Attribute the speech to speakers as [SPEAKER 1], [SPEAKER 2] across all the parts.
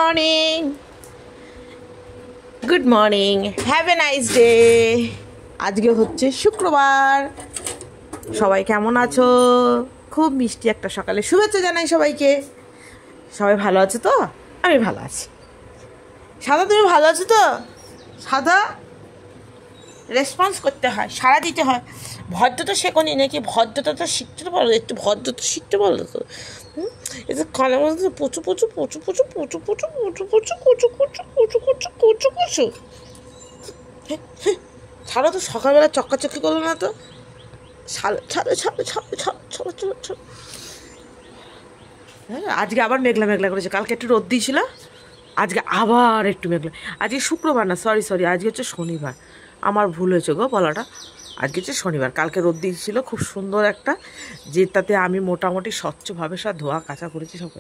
[SPEAKER 1] Morning, good morning, have a nice day. আজকে হচ্ছে শুক্রবার। সবাই কেমন আছো? খুব মিষ্টি একটা সকালে শুভেচ্ছা জানাই সবাইকে। সবাই ভালো আছো তো? আমি ভালো আছি। সাদা, তুমি ভালো আছো তো? সাদা রেসপন্স করতে হয়, সাড়া দিতে হয়। ভদ্রতা শেখনি নাকি? ভদ্রতা তো শিখতে পারো, একটু ভদ্রতা শিখতে পারলো তো। এই যে কালের মধ্যে প্রচুর প্রচুর প্রচুর প্রচুর প্রচুর প্রচুর প্রচুর প্রচুর প্রচুর প্রচুর প্রচুর প্রচুর প্রচুর প্রচুর ছাড়ো তো, সকালবেলা চক্কাচক্কি করলো না তো। ছাড়ো ছাড়ো ছাড়ো ছাড়ো ছাড়ো ছাড়ো ছাড়ো ছাড়ো। হ্যাঁ, আজকে আবার মেঘলা মেঘলা করেছে। কালকে একটু রোদ দিয়েছিল, আজকে আবার একটু মেঘলা। আজকে শুক্রবার না, সরি সরি, আজকে হচ্ছে শনিবার। আমার ভুল হয়েছে গো বলাটা। আজকে হচ্ছে শনিবার। কালকে রোদ দিয়েছিল খুব সুন্দর একটা, যেটাতে আমি মোটামুটি স্বচ্ছভাবে সব ধোয়া কাচা করেছি সব।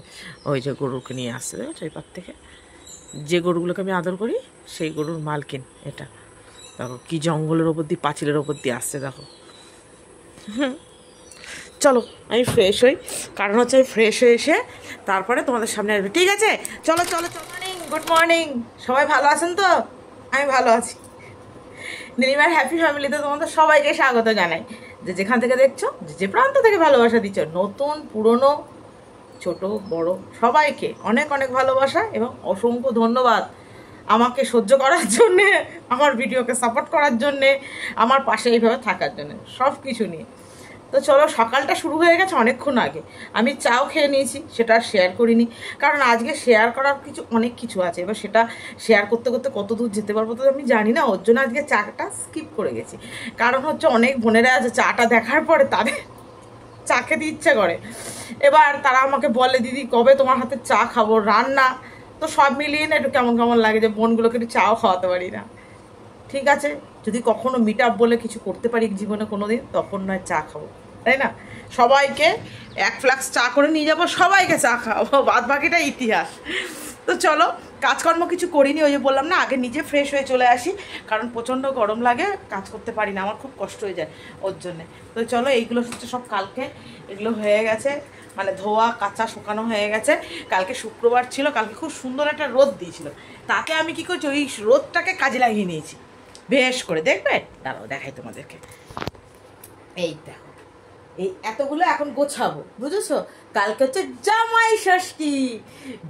[SPEAKER 1] ওই যে গরুকে নিয়ে আসছে দেখো এই পার থেকে, যে গরুগুলোকে আমি আদর করি সেই গরুর মালকিন এটা। দেখো কি জঙ্গলের ওপর দিয়ে, পাঁচিলের ওপর দিয়ে আসছে দেখো। চলো আমি ফ্রেশ হই, কারণ হচ্ছে আমি ফ্রেশ হয়ে এসে তারপরে তোমাদের সামনে আসবে, ঠিক আছে? চলো চলো চলো। Morning, good morning. সবাই ভালো আছেন তো? আমি ভালো আছি। নীলিমার হ্যাপি ফ্যামিলিতে তোমাদের সবাইকে স্বাগত জানাই। যে যেখান থেকে দেখছো, যে প্রান্ত থেকে ভালোবাসা দিচ্ছ, নতুন পুরনো ছোট বড় সবাইকে অনেক অনেক ভালোবাসা এবং অসংখ্য ধন্যবাদ আমাকে সহ্য করার জন্যে, আমার ভিডিওকে সাপোর্ট করার জন্যে, আমার পাশে এইভাবে থাকার জন্যে, সব কিছু নিয়ে। তো চলো, সকালটা শুরু হয়ে গেছে অনেকক্ষণ আগে। আমি চাও খেয়ে নিয়েছি, সেটা আর শেয়ার করিনি, কারণ আজকে শেয়ার করার অনেক কিছু আছে। এবার সেটা শেয়ার করতে করতে কত দূর যেতে পারবো তো আমি জানি না, ওর জন্য আজকে চাটা স্কিপ করে গেছি। কারণ হচ্ছে অনেক বোনেরা আছে চাটা দেখার পরে তাদের চা খেতে ইচ্ছে করে। এবার তারা আমাকে বলে, দিদি কবে তোমার হাতে চা খাবো, রান্না। তো সব মিলিয়ে না একটু কেমন কেমন লাগে যে বোনগুলোকে একটু চাও খাওয়াতে পারি না। ঠিক আছে, যদি কখনো মিট আপ বলে কিছু করতে পারি জীবনে কোনো দিন, তখন নয় চা খাবো, তাই না? সবাইকে এক ফ্লাক্স চা করে নিয়ে যাবো, সবাইকে চা খাওয়াবো, বাদ বাকিটা ইতিহাস। তো চলো, কাজকর্ম কিছু করিনি, ওই যে বললাম না, আগে নিজে ফ্রেশ হয়ে চলে আসি, কারণ প্রচণ্ড গরম লাগে, কাজ করতে পারি না, আমার খুব কষ্ট হয়ে যায় ওর জন্যে। তো চলো, এইগুলো হচ্ছে সব কালকে, এগুলো হয়ে গেছে, মানে ধোয়া কাঁচা শুকানো হয়ে গেছে। কালকে শুক্রবার ছিল, কালকে খুব সুন্দর একটা রোদ দিয়েছিল, তাকে আমি কী করছি, ওই রোদটাকে কাজে লাগিয়ে নিয়েছি বেশ করে। দেখবে, দাঁড়াও দেখাই তোমাদেরকে। এই দেখো, এই এতগুলো এখন গোছাবো, বুঝেছো? কালকে হচ্ছে জামাই ষষ্ঠী,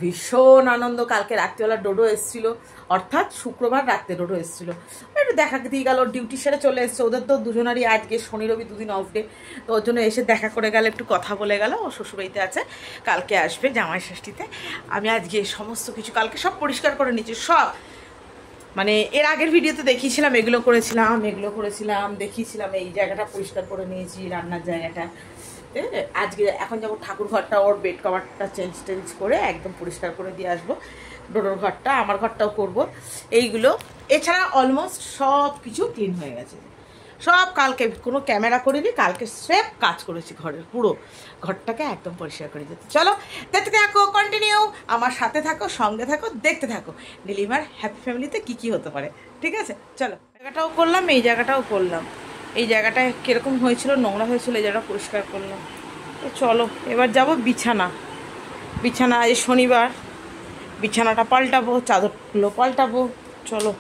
[SPEAKER 1] ভীষণ আনন্দ। কালকে রাত্রিবেলা ডোডো এসেছিলো, অর্থাৎ শুক্রবার রাত্রে ডোডো এসেছিলো। একটু দেখা দিয়ে গেল, ডিউটি সেরে চলে এসছে। ওদের তো দুজনারই আজকে শনি রবি দুদিন অফ ডে, তো ওর জন্য এসে দেখা করে গেল, একটু কথা বলে গেল। ও শ্বশুরবাড়িতে আছে, কালকে আসবে জামাই ষষ্ঠীতে। আমি আজকে সমস্ত কিছু কালকে সব পরিষ্কার করে নিয়েছি, সব। মানে এর আগের ভিডিওতে দেখিয়েছিলাম, এগুলো করেছিলাম, এগুলো করেছিলাম, দেখিয়েছিলাম। এই জায়গাটা পরিষ্কার করে নিয়েছি, রান্নার জায়গাটা। আজকে এখন যাবো ঠাকুর ঘরটা, ওর বেড কভারটা চেঞ্জ করে একদম পরিষ্কার করে দিয়ে আসবো। ডোডোর ঘরটা, আমার ঘরটাও করব এইগুলো। এছাড়া অলমোস্ট সব কিছু ক্লিন হয়ে গেছে সব। কালকে কোনো ক্যামেরা করিনি, কালকে স্রেফ কাজ করেছি ঘরের, পুরো ঘরটাকে একদম পরিষ্কার করে যেতে। চলো দেখতে থাকো, কন্টিনিউ আমার সাথে থাকো, সঙ্গে থাকো, দেখতে থাকো নীলিমার হ্যাপি ফ্যামিলিতে কী কী হতে পারে, ঠিক আছে? চলো, জায়গাটাও করলাম, এই জায়গাটাও করলাম। এই জায়গাটা কীরকম হয়েছিল, নোংরা হয়েছিল, এই জায়গাটা পরিষ্কার করলাম। তো চলো, এবার যাব বিছানা। বিছানা আজ শনিবার, বিছানাটা পাল্টাবো, চাদরগুলো পাল্টাবো। চলো,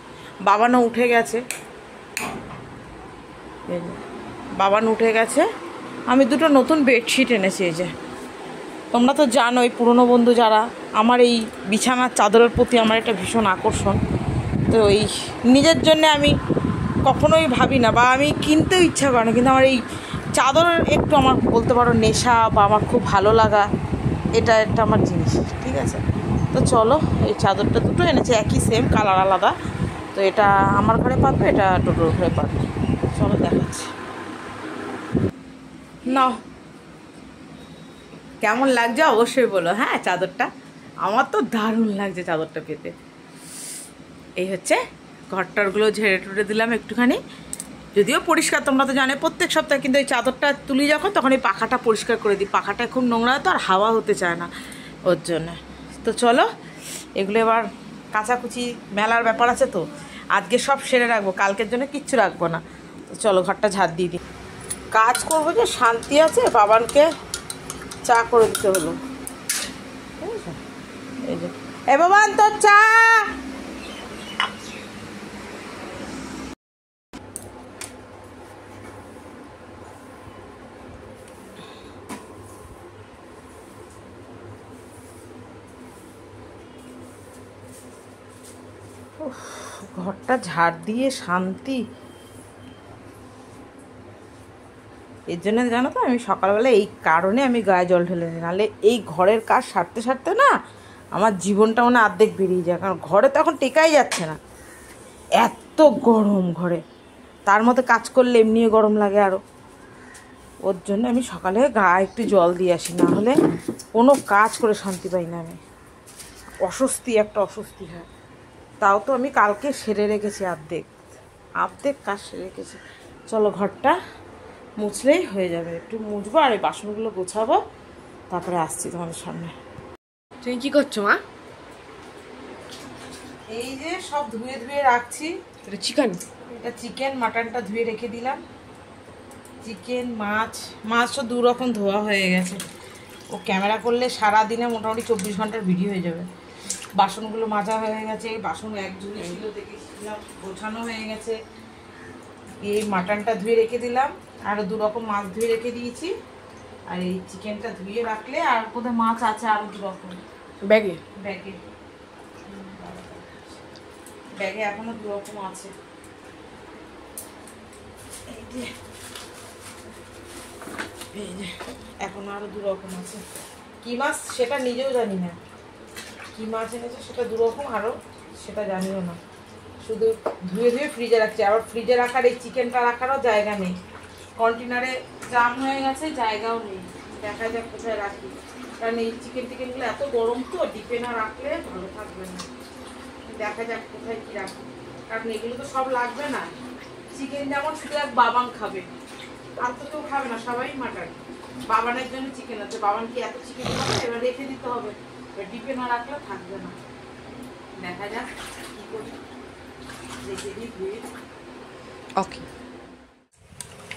[SPEAKER 1] বাবানও উঠে গেছে, বাবান উঠে গেছে। আমি দুটো নতুন বেডশিট এনেছি। এই যে তোমরা তো জানোই, পুরনো বন্ধু যারা, আমার এই বিছানার চাদরের প্রতি আমার একটা ভীষণ আকর্ষণ। তো এই নিজের জন্যে আমি কখনোই ভাবি না, বা আমি কিনতেও ইচ্ছা করে না, কিন্তু আমার এই চাদরের একটু, আমার বলতে পারো নেশা, বা আমার খুব ভালো লাগা, এটা একটা আমার জিনিস, ঠিক আছে? তো চলো, এই চাদরটা দুটো এনেছি, একই সেম, কালার আলাদা। তো এটা আমার ঘরে পাবে, এটা ডোডোর ঘরে পাবে। চলো দেখাচ্ছি। না, কেমন লাগছে অবশ্যই বলো। হ্যাঁ, চাদরটা আমার তো দারুণ লাগছে, চাদরটা পেতে। এই হচ্ছে ঘরটারগুলো ঝেড়ে টুড়ে দিলাম একটুখানি, যদিও পরিষ্কার, তোমরা তো জানো প্রত্যেক সপ্তাহে, কিন্তু এই চাদরটা তুলি যখন, তখন এই পাখাটা পরিষ্কার করে দিই। পাখাটা খুব নোংরা, তো আর হাওয়া হতে চায় না ওর জন্য। তো চলো, এগুলো এবার কাচাকুচি, মেলার ব্যাপার আছে তো, আজকে সব সেরে রাখবো, কালকের জন্য কিচ্ছু রাখবো না। তো চলো, ঘরটা ঝাড় দিয়ে দিই। কাজ করবো যে শান্তি আছে, বাবানকে চা করে দিতে হলো, ঠিক আছে? এই যে এ বাবান তোর চা। ঘরটা ঝাড় দিয়ে শান্তি। এর জন্য জানো তো আমি সকালবেলা এই কারণে আমি গায়ে জল ঢেলে নিই, নাহলে এই ঘরের কাজ সারতে সারতে না আমার জীবনটা মানে অর্ধেক বেরিয়ে যায়। কারণ ঘরে তো এখন টেকাই যাচ্ছে না, এত গরম ঘরে, তার মধ্যে কাজ করলে এমনিও গরম লাগে আরও। ওর জন্য আমি সকালে গায়ে একটু জল দিয়ে আসি, না হলে কোনো কাজ করে শান্তি পাই না আমি, একটা অস্বস্তি হয়। তাও তো আমি কালকে সেরে রেখেছি, অর্ধেক কাজ সেরে রেখেছি। চলো ঘরটা মুছলেই হয়ে যাবে, একটু মুছবো আর এই বাসনগুলো গোছাবো, তারপরে আসছি তোমাদের সামনে।
[SPEAKER 2] তুমি কি করছো মা?
[SPEAKER 1] এই যে সব ধুয়ে ধুয়ে রাখছি।
[SPEAKER 2] এটা চিকেন,
[SPEAKER 1] এটা চিকেন, মাটনটা ধুয়ে রেখে দিলাম। চিকেন, মাছ তো 2 রকম ধোয়া হয়ে গেছে। ও ক্যামেরা করলে সারাদিনে মোটামুটি 24 ঘন্টার ভিডিও হয়ে যাবে। বাসনগুলো মাজা হয়ে গেছে, বাসন এক ঝুড়ি ছিল দেখেছিলাম, গোছানো হয়ে গেছে। এই মাটনটা ধুয়ে রেখে দিলাম, আরও 2 রকম মাছ ধুয়ে রেখে দিয়েছি। আর এই চিকেনটা ধুয়ে রাখলে আর কোথায় মাছ আছে আরও 2 রকম
[SPEAKER 2] ব্যাগে
[SPEAKER 1] এখনো 2 রকম আছে। এই যে এখনো আরো 2 রকম আছে। কি মাছ সেটা নিজেও জানি না, কি মাছ এনেছে সেটা 2 রকম, আরও সেটা জানিও না। শুধু ধুয়ে ধুয়ে ফ্রিজে রাখছি। আবার ফ্রিজে রাখার এই চিকেনটা রাখারও জায়গা নেই, কন্টেনারে জাম হয়ে গেছে, জায়গাও নেই। দেখা যাক কোথায় রাখি, কারণ এই চিকেনগুলো এত গরম তো ডিপে না রাখলে ভালো থাকবে না। দেখা যাক কোথায় কী রাখি, কারণ এগুলো তো সব লাগবে না। চিকেন যেমন শুধু এক বাবান খাবে, আর তো কেউ খাবে না, সবাই মাটন। বাবানের জন্য চিকেন আছে, বাবান কি এত চিকেন খাবে? এবার রেখে দিতে হবে, এবার ডিপে না রাখলে থাকবে না। দেখা যাক কী করি, রেখে দিই ধুয়ে।
[SPEAKER 2] ওকে,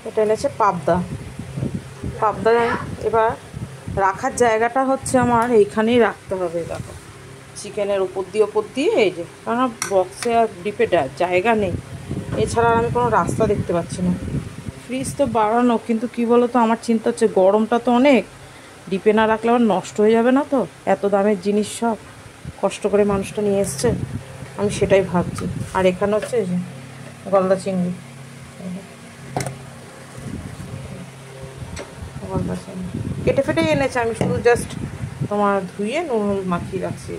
[SPEAKER 1] এটা এনেছে পাবদা। এবার রাখার জায়গাটা হচ্ছে আমার এইখানেই রাখতে হবে। দেখো চিকেনের ওপর দিয়ে এই যে, কারণ বক্সে আর ডিপে জায়গা নেই, এছাড়া আমি কোনো রাস্তা দেখতে পাচ্ছি না। ফ্রিজ তো বাড়ানো, কিন্তু কি বলো তো, আমার চিন্তা হচ্ছে গরমটা তো অনেক, ডিপে না রাখলে আবার নষ্ট হয়ে যাবে না তো, এত দামের জিনিস সব কষ্ট করে মানুষটা নিয়ে এসছে, আমি সেটাই ভাবছি। আর এখানে হচ্ছে এই যে গলদা চিংড়ি, কেটে ফেটে এনেছে, আমি শুধু জাস্ট তোমার ধুয়ে নুন হলুদ মাখিয়ে রাখছি।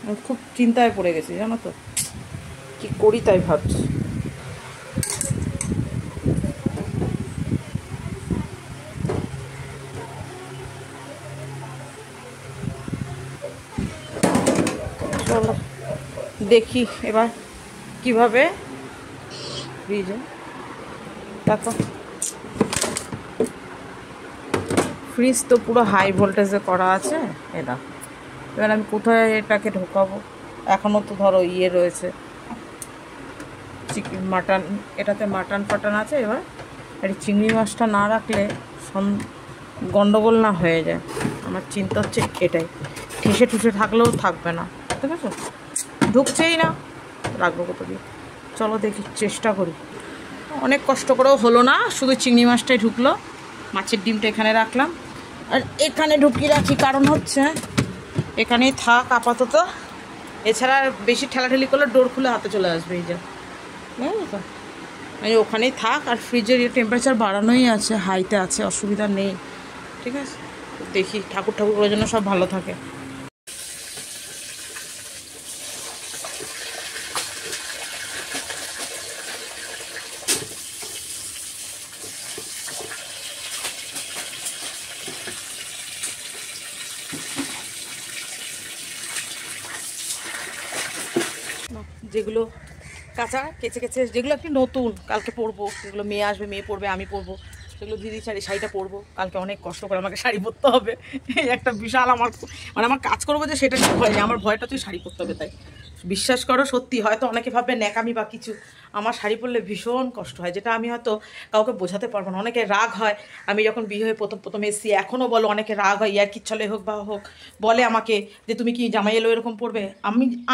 [SPEAKER 1] আমি খুব চিন্তায় পড়ে গেছি জানো তো, কি করি তাই ভাবছি। চলো দেখি এবার কিভাবে ফ্রিজে দেখো। ফ্রিজ তো পুরো হাই ভোল্টেজে করা আছে, এটা এবার আমি কোথায় এটাকে ঢোকাবো? এখনও তো ধরো ইয়ে রয়েছে, চিকেন মাটন, এটাতে মাটন ফাটন আছে। এবার এই চিংড়ি মাছটা না রাখলে গন্ডগোল না হয়ে যায়, আমার চিন্তা হচ্ছে এটাই। ঠেসে ঠুসে থাকলেও থাকবে না, ঠিক আছে, ঢুকছেই না, রাখবো কত দিয়ে। চলো দেখি, চেষ্টা করি। অনেক কষ্ট করেও হলো না, শুধু চিংড়ি মাছটাই ঢুকলো। মাছের ডিমটা এখানে রাখলাম, আর এখানে ঢুকিয়ে রাখি, কারণ হচ্ছে এখানেই থাক আপাতত। এছাড়া বেশি ঠেলাঠেলি করলে ডোর খুলে হাতে চলে আসবে, এই যে বুঝলি তো, এই ওখানেই থাক। আর ফ্রিজের টেম্পারেচার বাড়ানোই আছে, হাইতে আছে, অসুবিধা নেই, ঠিক আছে। দেখি ঠাকুর করার জন্য সব ভালো থাকে। যেগুলো কাঁচা কেচে কেচে, যেগুলো একটু নতুন কালকে পরবো, যেগুলো মেয়ে আসবে, মেয়ে পরবে, আমি পরবো, সেগুলো দিদি শাড়িটা পরবো। কালকে অনেক কষ্ট করে আমাকে শাড়ি পরতে হবে, এই একটা বিশাল আমার কাজ করবো যে সেটা ঠিক হয়নি, আমার ভয়টা তুই শাড়ি পরতে হবে। তাই বিশ্বাস করো, সত্যি, হয়তো অনেকে ভাববে ন্যাকামি বা কিছু, আমার শাড়ি পরলে ভীষণ কষ্ট হয়, যেটা আমি হয়তো কাউকে বোঝাতে পারবো না। অনেকে রাগ হয়, আমি যখন বিয়ে হয়ে প্রথম প্রথম এসেছি, এখনও বলো অনেকে রাগ হয়, ইয়ার কিচ্ছলে হোক বা হোক, বলে আমাকে যে তুমি কি জামাই এলো এরকম পরবে।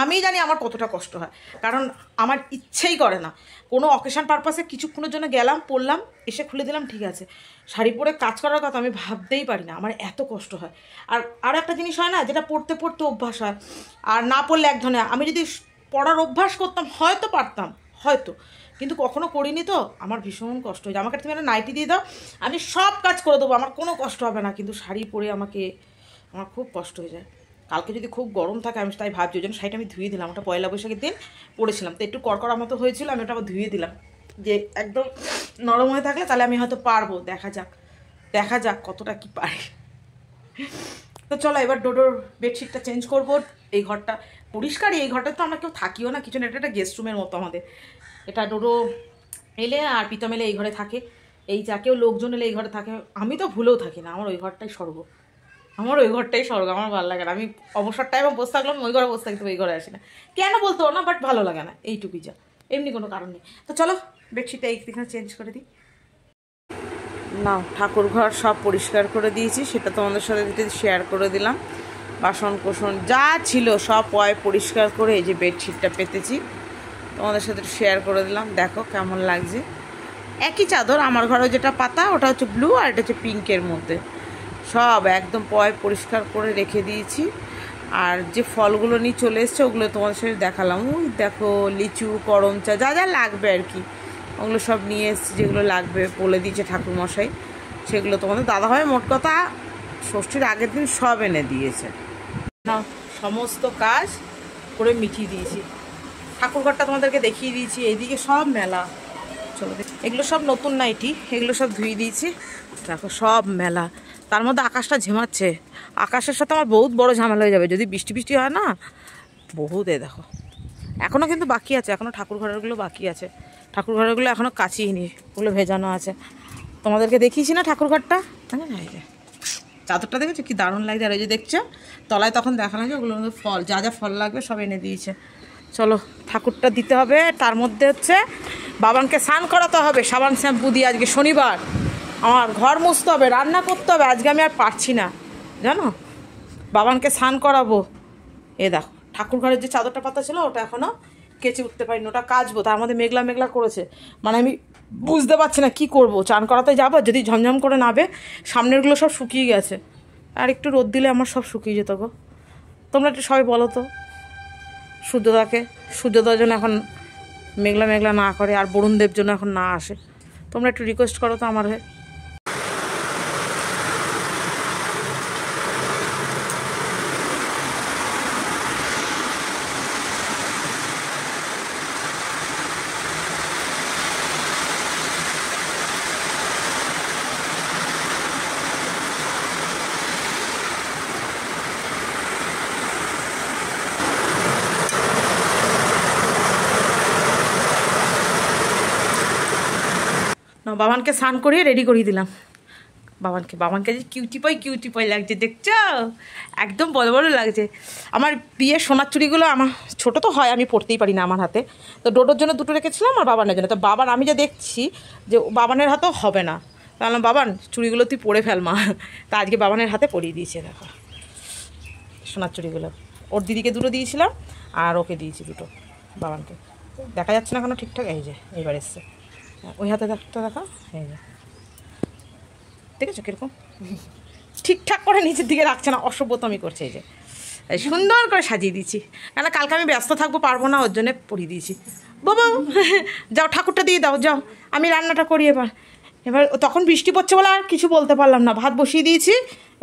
[SPEAKER 1] আমি জানি আমার কতটা কষ্ট হয়, কারণ আমার ইচ্ছেই করে না। কোনো অকেশন পারপাসে কিছুক্ষণের জন্য গেলাম, পরলাম, এসে খুলে দিলাম, ঠিক আছে। শাড়ি পরে কাজ করার কথা আমি ভাবতেই পারি না, আমার এত কষ্ট হয়। আর একটা জিনিস হয় না, যেটা পড়তে পড়তে অভ্যাস হয়, আর না পড়লে এক ধরনের। আমি যদি পড়ার অভ্যাস করতাম হয়তো পারতাম, হয়তো, কিন্তু কখনো করিনি তো আমার ভীষণ কষ্ট হয়ে যায়। আমাকে তুমি একটা নাইটি দিয়ে দাও, আমি সব কাজ করে দেবো, আমার কোনো কষ্ট হবে না, কিন্তু শাড়ি পরে আমার খুব কষ্ট হয়ে যায়। কালকে যদি খুব গরম থাকে, আমি তাই ভাবছি, ওই জন্য শাড়িটা আমি ধুয়ে দিলাম। ওটা পয়লা বৈশাখের দিন পরেছিলাম, তো একটু কড়কড়ার মতো হয়েছিল, আমি ওটা আবার ধুয়ে দিলাম, যে একদম নরম হয়ে থাকলে তাহলে আমি হয়তো পারবো। দেখা যাক কতটা কি পারি। তো চলো এবার ডোডোর বেডশিটটা চেঞ্জ করবো। এই ঘরটা পরিষ্কারই, এই ঘরটা তো আমরা কেউ থাকিও না কিছু না, এটা একটা গেস্ট রুমের মতো আমাদের। এটা ডোডো এলে আর প্রীতম এলে এই ঘরে থাকে, এই যাকেও লোকজন এলে এই ঘরে থাকে। আমি তো ভুলেও থাকি না, আমার ওই ঘরটাই স্বর্গ, আমার ভালো লাগে না। আমি অবসর টাইমে বসে থাকলাম ওই ঘরে বসে থাকতে, ওই ঘরে আসি না, কেন বলতে না, বাট ভালো লাগে না, এইটুকুই যা, এমনি কোনো কারণ নেই। তো চলো বেডশিটটা এইখানে চেঞ্জ করে দিই। না, ঠাকুর ঘর সব পরিষ্কার করে দিয়েছি, সেটা তোমাদের সাথে শেয়ার করে দিলাম। বাসন কোসন যা ছিল সব পরিষ্কার করে এই যে বেডশিটটা পেতেছি, তোমাদের সাথে শেয়ার করে দিলাম। দেখো কেমন লাগছে, একই চাদর, আমার ঘরে যেটা পাতা ওটা হচ্ছে ব্লু আর এটা হচ্ছে পিঙ্কের মধ্যে, সব একদম পরিষ্কার করে রেখে দিয়েছি। আর যে ফলগুলো নিয়ে চলে এসছে ওগুলো তোমাদের সাথে দেখালাম। ওই দেখো লিচু, করম চা, যা যা লাগবে আর কি, ওগুলো সব নিয়ে এসেছি, যেগুলো লাগবে বলে দিয়েছে ঠাকুরমশাই, সেগুলো তোমাদের দাদাভাই মোট কথা ষষ্ঠীর আগের দিন সব এনে দিয়েছে। না, সমস্ত কাজ করে মিটিয়ে দিয়েছি। ঠাকুরঘরটা তোমাদেরকে দেখিয়ে দিয়েছি, এইদিকে সব মেলা। চলো এগুলো সব নতুন নাইটি, এগুলো সব ধুয়ে দিয়েছি, দেখো সব মেলা। তার মধ্যে আকাশটা ঝেমাচ্ছে, আকাশের সাথে আমার বহুত বড় ঝামেলা হয়ে যাবে যদি বৃষ্টি হয় না, বহুত। দেখো এখনও কিন্তু বাকি আছে, এখনও ঠাকুর ঘরেরগুলো বাকি আছে, ঠাকুর ঘরেরগুলো এখনও কাচিয়ে নি, ওগুলো ভেজানো আছে। তোমাদেরকে দেখিয়েছি না ঠাকুর ঘরটা, হ্যাঁ, চাদরটা দেখেছো কি দারুণ লাগছে। আর ওই যে দেখছো তলায় তখন দেখালাম যে ওগুলোর মধ্যে ফল, যা যা ফল লাগবে সব এনে দিয়েছে। চলো ঠাকুরটা দিতে হবে, তার মধ্যে হচ্ছে বাবানকে স্নান করাতে হবে সাবান শ্যাম্পু দিয়ে। আজকে শনিবার, আমার ঘর মুছতে হবে, রান্না করতে হবে, আজকে আমি আর পারছি না জানো, বাবানকে স্নান করাবো। দেখো ঠাকুর ঘরের যে চাদরটা পাতা ছিল ওটা এখনও কেচে উঠতে পারিনি, ওটা কাচবো, তার মধ্যে মেঘলা মেঘলা করেছে, মানে আমি বুঝতে পারছি না কি করব। চান করাতে যাবো, যদি ঝমঝম করে নাবে, সামনেরগুলো সব শুকিয়ে গেছে, আর একটু রোদ দিলে আমার সব শুকিয়ে যেত গো। তোমরা একটু সবাই বলো তো, সূর্যদার জন্য এখন মেঘলা মেঘলা না করে, আর বরুণদেব জন্য এখন না আসে, তোমরা একটু রিকোয়েস্ট করো তো আমার হয়ে। না, বাবানকে স্নান করিয়ে রেডি করিয়ে দিলাম। বাবানকে যে কিউটি পাই লাগছে, দেখছো একদম বড় বড় লাগছে। আমার বিয়ের সোনার চুড়িগুলো আমার ছোটো তো হয়, আমি পরতেই পারি না আমার হাতে, তো ডোডোর জন্য দুটো রেখেছিলাম আর বাবানের জন্য। তো বাবান আমি যা দেখছি যে বাবানের হাতেও হবে না, তাহলে বাবান চুড়িগুলো তুই পরে ফেল মা, তা আজকে বাবানের হাতে পরিয়ে দিয়েছে। দেখো সোনার চুড়িগুলো ওর দিদিকে দুটো দিয়েছিলাম আর ওকে দিয়েছি দুটো, বাবানকে দেখা যাচ্ছে না কেন ঠিকঠাক, এই যে এইবার এসছে, ওই হাতে দেখা, এই যে দেখেছো কিরকম ঠিকঠাক করে নিচের দিকে রাখছে না, অসভ্যতামি করছে। এই যে সুন্দর করে সাজিয়ে দিয়েছি, কেন কালকে আমি ব্যস্ত থাকবো, পারবো না, ওর জন্য পরিয়ে দিয়েছি। বাবা যাও ঠাকুরটা দিয়ে দাও, যাও আমি রান্নাটা করি। এবার তখন বৃষ্টি পড়ছে বলে আর কিছু বলতে পারলাম না, ভাত বসিয়ে দিয়েছি,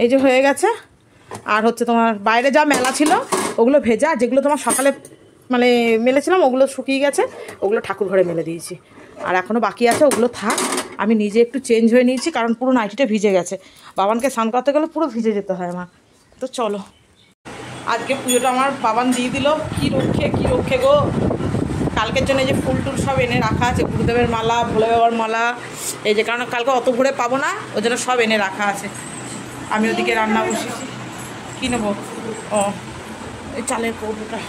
[SPEAKER 1] এই যে হয়ে গেছে। আর হচ্ছে তোমার বাইরে যা মেলা ছিল ওগুলো ভেজা, যেগুলো তোমার সকালে মানে মেলেছিলাম ওগুলো শুকিয়ে গেছে, ওগুলো ঠাকুর ঘরে মেলে দিয়েছি। আর এখনও বাকি আছে, ওগুলো থাক, আমি নিজে একটু চেঞ্জ হয়ে নিয়েছি, কারণ পুরো নাইটিটা ভিজে গেছে, বাবানকে স্নান করতে গেলে পুরো ভিজে যেতে হয় আমার। তো চলো আজকে পুজোটা আমার বাবান দিয়ে দিল, কি রক্ষে গো। কালকের জন্য এই যে ফুল টুল সব এনে রাখা আছে, গুরুদেবের মালা, ভোলে বাবার মালা, এই যে কারণ কালকে অত ভোরে পাবো না, ওই জন্য সব এনে রাখা আছে। আমি ওদিকে রান্না বসেছি, কী নেবো, ও এই চালের কৌটোটা,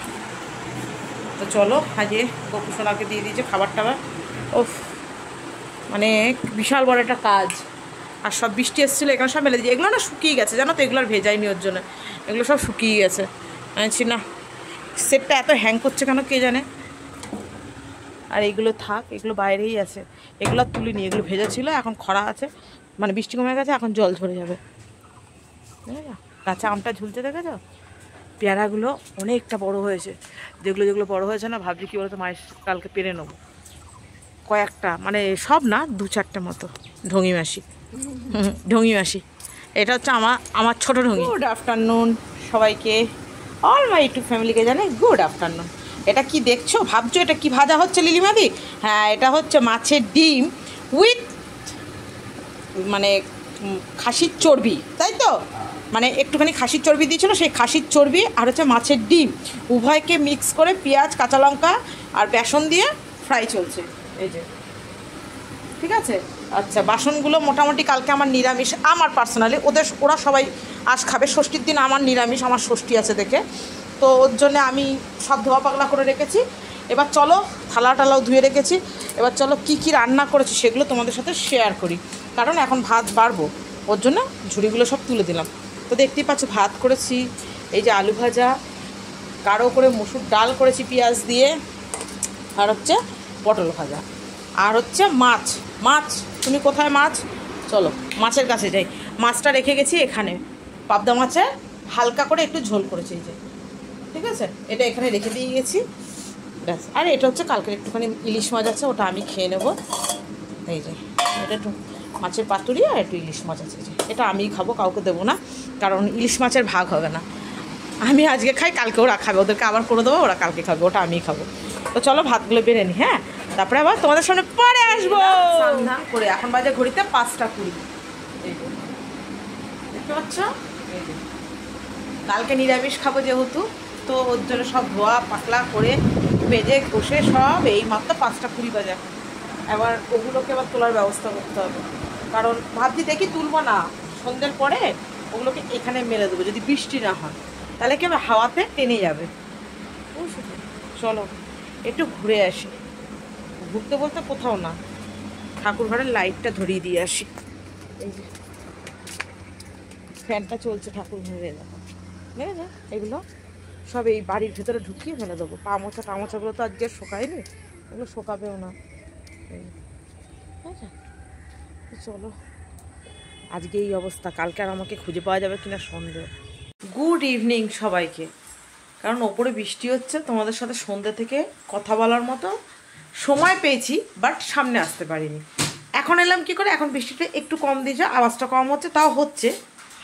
[SPEAKER 1] তো চলো আজকে গোপুসোনাকে দিয়ে দিয়েছে খাবার টাবার। ওফ, মানে বিশাল বড় একটা কাজ। আর সব বৃষ্টি এসেছিলো, এখানে সব মেলে দিয়েছে। এগুলো না শুকিয়ে গেছে জানো তো, এগুলো আর ভেজাইনি ওর জন্য, এগুলো সব শুকিয়ে গেছে। আনছি না, সেটটা এত হ্যাং করছে কেন কে জানে। আর এগুলো থাক, এগুলো বাইরেই আছে, এগুলো আর তুলিনি, এগুলো ভেজা ছিল, এখন খরা আছে, মানে বৃষ্টি কমে গেছে, এখন জল ঝরে যাবে। দেখেছো গাছে আমটা ঝুলছে, দেখেছো? পেয়ারাগুলো অনেকটা বড় হয়েছে, যেগুলো যেগুলো বড় হয়েছে না, ভাবছি কী বলতো মায়ের কালকে পেরে নেবো কয়েকটা, মানে সব না, 2-4টে মতো। ঢঙি মাসি, ঢঙি মাসি, এটা হচ্ছে আমার ছোটো ঢঙি। গুড আফটারনুন সবাইকে, অল মাই ইউটিউব ফ্যামিলিকে জানে গুড আফটারনুন। এটা কি দেখছো, ভাবছো এটা কি ভাজা হচ্ছে লিলিমাদি? হ্যাঁ, এটা হচ্ছে মাছের ডিম উইথ মানে খাসির চর্বি, তাই তো? মানে একটুখানি খাসির চর্বি দিয়েছিলো, সেই খাসির চর্বি আর হচ্ছে মাছের ডিম উভয়কে মিক্স করে পেঁয়াজ কাঁচা লঙ্কা আর বেসন দিয়ে ফ্রাই চলছে, এই যে। ঠিক আছে, আচ্ছা বাসনগুলো মোটামুটি কালকে আমার নিরামিষ, আমার পার্সোনালি, ওরা সবাই আজ খাবে ষষ্ঠীর দিন, আমার নিরামিষ, আমার ষষ্ঠী আছে দেখে, তো ওর জন্য আমি সব ধোয়া পাগলা করে রেখেছি। এবার চলো থালা টালাও ধুয়ে রেখেছি, এবার চলো কি কি রান্না করেছি সেগুলো তোমাদের সাথে শেয়ার করি, কারণ এখন ভাত বাড়বো, ওর জন্য ঝুড়িগুলো সব তুলে দিলাম। তো দেখতেই পাচ্ছ ভাত করেছি, এই যে আলু ভাজা, গাঢ় করে মসুর ডাল করেছি পেঁয়াজ দিয়ে, আর হচ্ছে পটল ভাজা, আর হচ্ছে মাছ। মাছ, তুমি কোথায় মাছ? চলো মাছের কাছে যাই। মাছটা রেখে গেছি এখানে, পাবদা মাছের হালকা করে একটু ঝোল করেছি, এই যে। ঠিক আছে, এটা এখানে রেখে দিয়ে গেছি, ব্যাস। আর এটা হচ্ছে কালকের একটুখানি ইলিশ মাছ আছে, ওটা আমি খেয়ে নেবো। এই যে এটা একটু মাছের পাতুরি আর একটু ইলিশ মাছ আছে, যে এটা আমিই খাবো, কাউকে দেবো না, কারণ ইলিশ মাছের ভাগ হবে না। আমি আজকে খাই, কালকে ওরা খাবে, ওদেরকে আবার করে দেবো, ওরা কালকে খাবে, ওটা আমিই খাবো। তো চলো ভাতগুলো বেড়ে নিই, হ্যাঁ, তারপরে আবার তোমাদের সামনে পরে আসবো সন্ধ্যা করে। এখন বাজে ঘড়িতে 5টা 20, দেখতে পাচ্ছ? কালকে নিরামিষ খাবো যেহেতু, তো ওর জন্য সব ধোয়া পাতলা করে ভেজে কষে সব এই মাত্র 5টা 20 বাজে। এবার ওগুলোকে এবার তোলার ব্যবস্থা করতে হবে, কারণ ভাবছি দেখি তুলবো না, সন্ধ্যের পরে ওগুলোকে এখানে মেরে দেবো, যদি বৃষ্টি না হয় তাহলে কি হবে, হাওয়াতে টেনে যাবে। চলো একটু ঘুরে আসি, ঘুরতে বলতে কোথাও না, ঠাকুর ঘরের লাইটটা ধরিয়ে দিয়ে আসি। এই যে ফ্যানটা চলছে ঠাকুর ঘরে, দেখো দেখেছো? এগুলো সব এই বাড়ির ভেতরে ঢুকিয়ে ফেলে দেবো। টামোচাগুলো তো আজকে শোকায়নি, এগুলো শোকাবেও না। চলো আজকে এই অবস্থা, কালকে আর আমাকে খুঁজে পাওয়া যাবে কিনা সন্দেহ। গুড ইভিনিং সবাইকে, কারণ ওপরে বৃষ্টি হচ্ছে, তোমাদের সাথে সন্ধ্যে থেকে কথা বলার মতো সময় পেয়েছি, বাট সামনে আসতে পারিনি। এখন এলাম কি করে, এখন বৃষ্টিটা একটু কম দিয়েছে, আওয়াজটা কম হচ্ছে, তাও হচ্ছে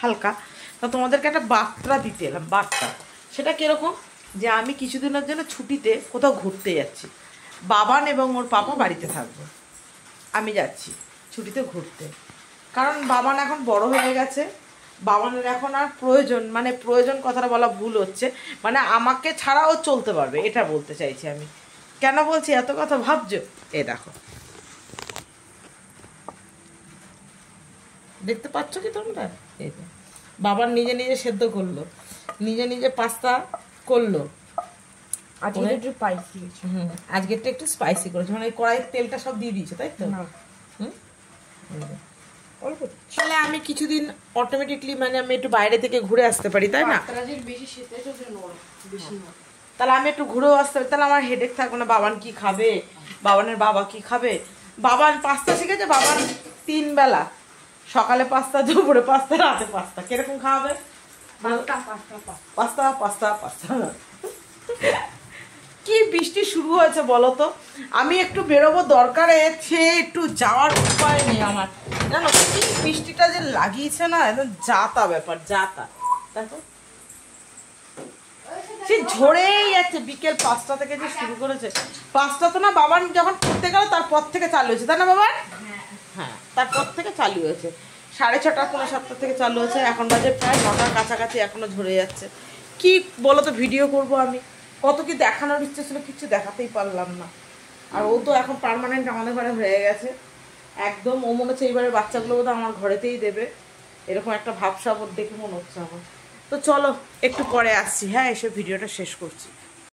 [SPEAKER 1] হালকা। তা তোমাদেরকে একটা বার্তা দিতে এলাম, বার্তা। সেটা কীরকম, যে আমি কিছুদিনের জন্য ছুটিতে কোথাও ঘুরতে যাচ্ছি, বাবান এবং ওর পাপা বাড়িতে থাকবে, আমি যাচ্ছি ছুটিতে ঘুরতে। কারণ বাবান এখন বড় হয়ে গেছে, বাবানের এখন আর প্রয়োজন, মানে প্রয়োজন কথাটা বলা ভুল হচ্ছে, মানে আমাকে ছাড়াও চলতে পারবে, এটা বলতে চাইছি আমি। কেন বলছি এত কথা ভাবছো? এ দেখো, দেখতে পাচ্ছ কি তোমরা? এই যে বাবার নিজে নিজে সেদ্ধ করলো, নিজে নিজে পাস্তা করলো।
[SPEAKER 2] আজকে একটু স্পাইসি,
[SPEAKER 1] আজকেরটা একটু স্পাইসি করেছে, মানে কড়াইয়ের তেলটা সব দিয়ে দিয়েছে, তাই তো? তাহলে আমি কিছুদিন অটোমেটিকলি, মানে আমি একটু বাইরে থেকে ঘুরে আসতে পারি, তাই না? তাহলে আমি একটু ঘুরেও আসতে পারি, তাহলে আমার হেডেক থাকবে না, বাবান কি খাবে, বাবানের বাবা কি খাবে। বাবান পাস্তা শিখেছে, বাবান 3 বেলা, সকালে পাস্তা, দুপুরে পাস্তা, রাতে পাস্তা, কিরকম খাওয়াবে? Pasta pasta pasta. কি বৃষ্টি শুরু হয়েছে বলো তো, আমি একটু বেরোবো দরকারে, সে একটু যাওয়ার উপায় নেই আমার, জানো কি বৃষ্টিটা যে লাগিয়েছে না, একদম যাতা ব্যাপার, যাতা। দেখো সে ঝরেই যাচ্ছে, বিকেল 5টা থেকে যে শুরু করেছে। 5টা তো না, বাবান যখন পড়তে গেল তারপর থেকে চালু হয়েছে, তাই না বাবান? হ্যাঁ, তারপর থেকে চালু হয়েছে, 6:30 7:30 থেকে চালু হয়েছে, এখন বাজে প্রায় 9টার কাছাকাছি, এখনো ঝরে যাচ্ছে। কি বলো তো, ভিডিও করব আমি, কত কি দেখানোর ইচ্ছে ছিল, কিছু দেখাতেই পারলাম না। আর ও তো এখন পার্মানেন্ট আমাদের ঘরে হয়ে গেছে একদম, ও মনে হচ্ছে এইবারে বাচ্চাগুলো বোধহয় আমার ঘরেতেই দেবে, এরকম একটা ভাবসাব ওর দেখে মনে হচ্ছে আমার। তো চলো একটু পরে আসছি, হ্যাঁ, এসে ভিডিওটা শেষ করছি।